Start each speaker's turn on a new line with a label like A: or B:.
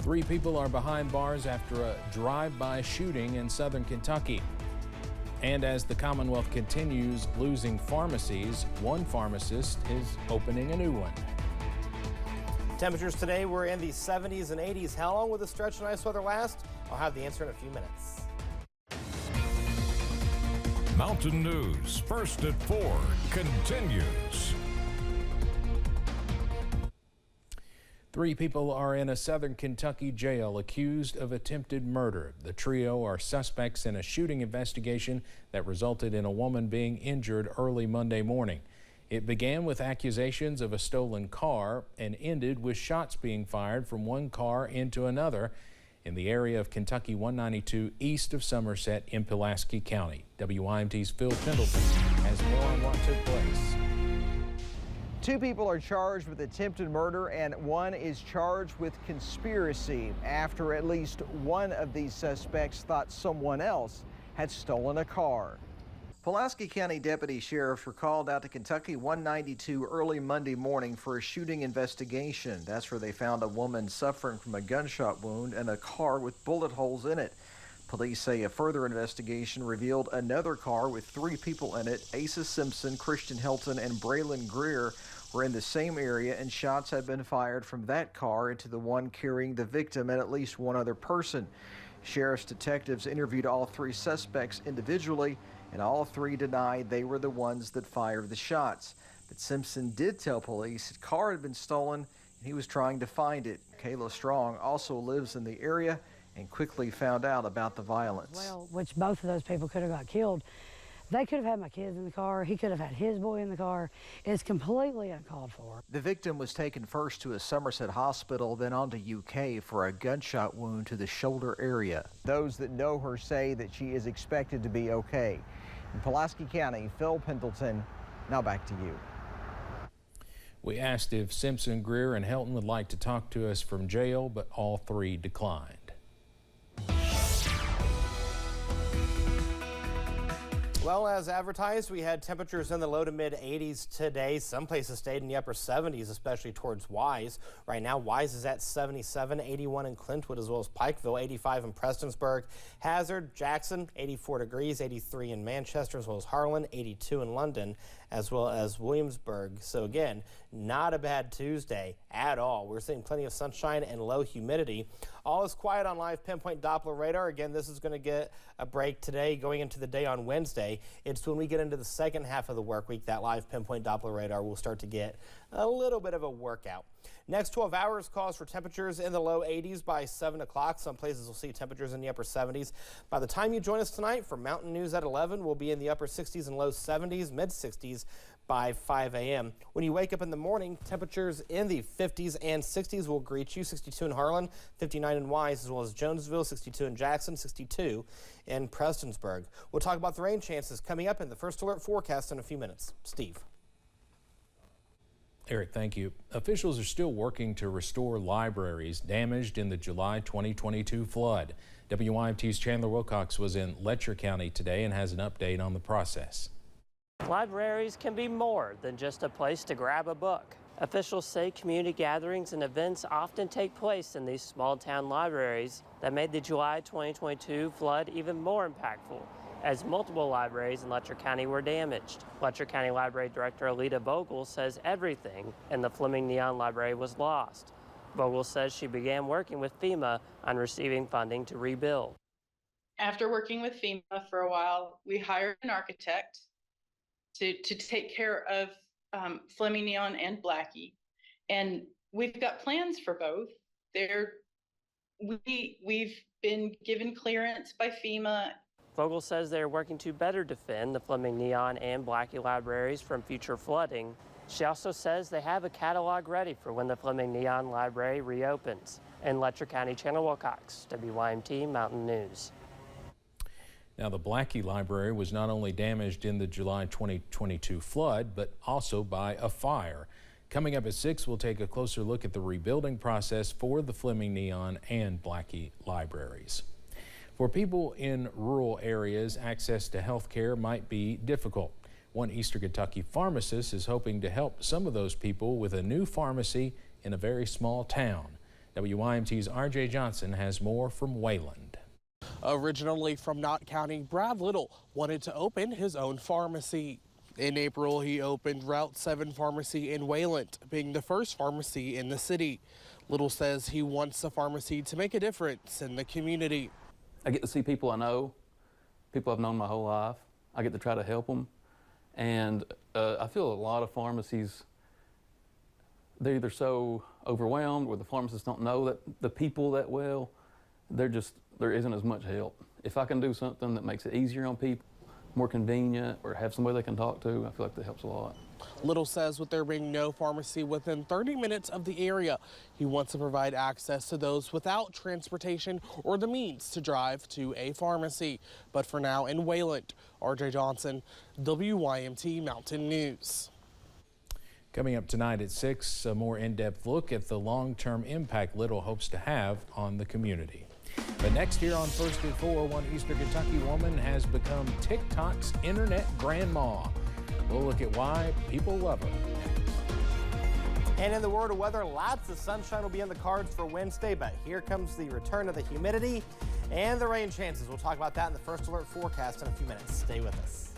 A: 3 people are behind bars after a drive-by shooting in southern Kentucky. And as the Commonwealth continues losing pharmacies, one pharmacist is opening a new one.
B: Temperatures today were in the 70s and 80s. How long will the stretch of nice weather last? I'll have the answer in a few minutes.
C: Mountain News, first at 4, continues.
A: 3 people are in a southern Kentucky jail accused of attempted murder. The trio are suspects in a shooting investigation that resulted in a woman being injured early Monday morning. It began with accusations of a stolen car and ended with shots being fired from one car into another in the area of Kentucky 192 east of Somerset in Pulaski County. WYMT's Phil Pendleton has more on what took place.
D: 2 people are charged with attempted murder and one is charged with conspiracy after at least one of these suspects thought someone else had stolen a car. Pulaski County deputy sheriffs were called out to Kentucky 192 early Monday morning for a shooting investigation. That's where they found a woman suffering from a gunshot wound and a car with bullet holes in it. Police say a further investigation revealed another car with 3 people in it. Asa Simpson, Christian Helton, and Braylon Greer were in the same area, and shots had been fired from that car into the one carrying the victim and at least one other person. Sheriff's detectives interviewed all 3 suspects individually, and all 3 denied they were the ones that fired the shots. But Simpson did tell police his car had been stolen and he was trying to find it. Kayla Strong also lives in the area and quickly found out about the violence.
E: Well, which both of those people could have got killed. They could have had my kids in the car. He could have had his boy in the car. It's completely uncalled for.
D: The victim was taken first to a Somerset hospital, then on to UK for a gunshot wound to the shoulder area. Those that know her say that she is expected to be okay. In Pulaski County, Phil Pendleton, now back to you.
A: We asked if Simpson, Greer, and Helton would like to talk to us from jail, but all 3 declined.
B: Well, as advertised, we had temperatures in the low to mid 80s today. Some places stayed in the upper 70s, especially towards Wise. Right now, Wise is at 77, 81 in Clintwood, as well as Pikeville, 85 in Prestonsburg. Hazard, Jackson, 84 degrees, 83 in Manchester, as well as Harlan, 82 in London, as well as Williamsburg. So again, not a bad Tuesday at all. We're seeing plenty of sunshine and low humidity. All is quiet on live pinpoint Doppler radar. Again, this is going to get a break today going into the day on Wednesday. It's when we get into the second half of the work week that live pinpoint Doppler radar will start to get a little bit of a workout. Next 12 hours calls for temperatures in the low 80s by 7 o'clock. Some places will see temperatures in the upper 70s. By the time you join us tonight for Mountain News at 11, we'll be in the upper 60s and low 70s, mid 60s by 5 a.m. When you wake up in the morning, temperatures in the 50s and 60s will greet you. 62 in Harlan, 59 in Wise, as well as Jonesville, 62 in Jackson, 62 in Prestonsburg. We'll talk about the rain chances coming up in the First Alert forecast in a few minutes. Steve.
A: Eric, thank you. Officials are still working to restore libraries damaged in the July 2022 flood. WYMT's Chandler Wilcox was in Letcher County today and has an update on the process.
F: Libraries can be more than just a place to grab a book. Officials say community gatherings and events often take place in these small town libraries that made the July 2022 flood even more impactful, as multiple libraries in Letcher County were damaged. Letcher County Library Director Alita Vogel says everything in the Fleming Neon Library was lost. Vogel says she began working with FEMA on receiving funding to rebuild.
G: After working with FEMA for a while, we hired an architect to take care of Fleming Neon and Blackie. And we've got plans for both. We've been given clearance by FEMA.
F: Vogel says they are working to better defend the Fleming Neon and Blackie libraries from future flooding. She also says they have a catalog ready for when the Fleming Neon Library reopens. In Letcher County, Chandler Wilcox, WYMT Mountain News.
A: Now, the Blackie Library was not only damaged in the July 2022 flood, but also by a fire. Coming up at 6, we'll take a closer look at the rebuilding process for the Fleming Neon and Blackie libraries. For people in rural areas, access to health care might be difficult. One Eastern Kentucky pharmacist is hoping to help some of those people with a new pharmacy in a very small town. WYMT's RJ Johnson has more from Wayland.
H: Originally from Knott County, Brad Little wanted to open his own pharmacy. In April, he opened Route 7 Pharmacy in Wayland, being the first pharmacy in the city. Little says he wants the pharmacy to make a difference in the community.
I: I get to see people I know, people I've known my whole life. I get to try to help them. And I feel a lot of pharmacies, they're either so overwhelmed or the pharmacists don't know that the people that well, there isn't as much help. If I can do something that makes it easier on people, more convenient, or have somebody they can talk to, I feel like that helps a lot.
H: Little says with there being no pharmacy within 30 minutes of the area, he wants to provide access to those without transportation or the means to drive to a pharmacy. But for now in Wayland, RJ Johnson, WYMT Mountain News.
A: Coming up tonight at 6, a more in-depth look at the long-term impact Little hopes to have on the community. But next here on First at 4, one Eastern Kentucky woman has become TikTok's internet grandma. We'll look at why people love her.
B: And in the world of weather, lots of sunshine will be in the cards for Wednesday, but here comes the return of the humidity and the rain chances. We'll talk about that in the First Alert forecast in a few minutes. Stay with us.